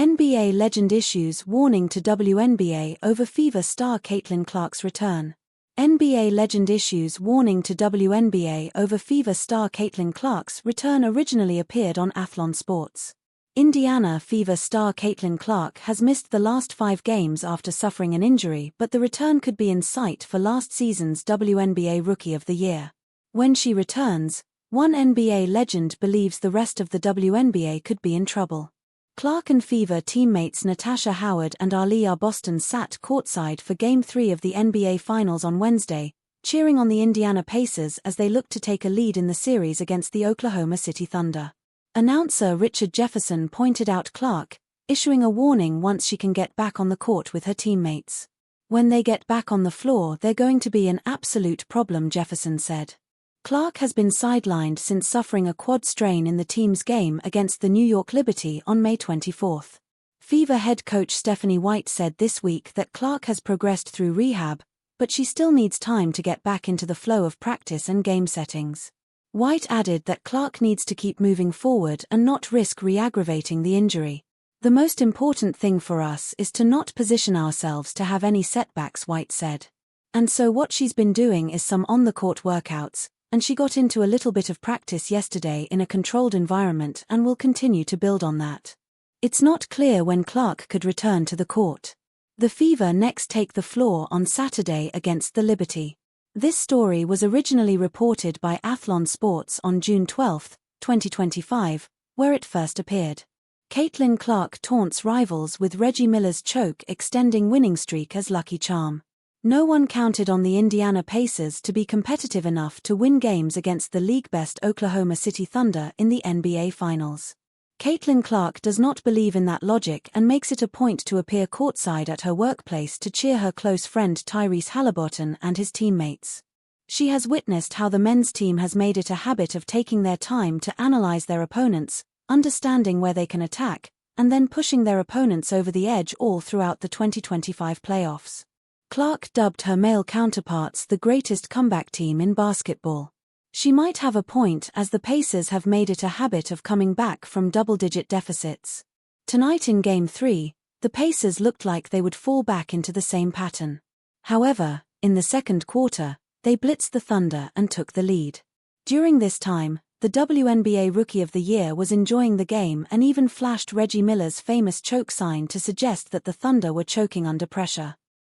NBA legend issues warning to WNBA over Fever star Caitlin Clark's return. NBA legend issues warning to WNBA over Fever star Caitlin Clark's return originally appeared on Athlon Sports. Indiana Fever star Caitlin Clark has missed the last 5 games after suffering an injury, but the return could be in sight for last season's WNBA Rookie of the Year. When she returns, one NBA legend believes the rest of the WNBA could be in trouble. Clark and Fever teammates Natasha Howard and Aliyah Boston sat courtside for Game 3 of the NBA Finals on Wednesday, cheering on the Indiana Pacers as they looked to take a lead in the series against the Oklahoma City Thunder. Announcer Richard Jefferson pointed out Clark, issuing a warning once she can get back on the court with her teammates. "When they get back on the floor, they're going to be an absolute problem," Jefferson said. Clark has been sidelined since suffering a quad strain in the team's game against the New York Liberty on May 24. Fever head coach Stephanie White said this week that Clark has progressed through rehab, but she still needs time to get back into the flow of practice and game settings. White added that Clark needs to keep moving forward and not risk re-aggravating the injury. "The most important thing for us is to not position ourselves to have any setbacks," White said. And so what she's been doing is some on-the-court workouts, and she got into a little bit of practice yesterday in a controlled environment and will continue to build on that. It's not clear when Clark could return to the court. The Fever next take the floor on Saturday against the Liberty. This story was originally reported by Athlon Sports on June 12, 2025, where it first appeared. Caitlin Clark taunts rivals with Reggie Miller's choke extending winning streak as lucky charm. No one counted on the Indiana Pacers to be competitive enough to win games against the league-best Oklahoma City Thunder in the NBA Finals. Caitlin Clark does not believe in that logic and makes it a point to appear courtside at her workplace to cheer her close friend Tyrese Haliburton and his teammates. She has witnessed how the men's team has made it a habit of taking their time to analyze their opponents, understanding where they can attack, and then pushing their opponents over the edge all throughout the 2025 playoffs. Clark dubbed her male counterparts the greatest comeback team in basketball. She might have a point, as the Pacers have made it a habit of coming back from double-digit deficits. Tonight in Game 3, the Pacers looked like they would fall back into the same pattern. However, in the second quarter, they blitzed the Thunder and took the lead. During this time, the WNBA Rookie of the Year was enjoying the game and even flashed Reggie Miller's famous choke sign to suggest that the Thunder were choking under pressure.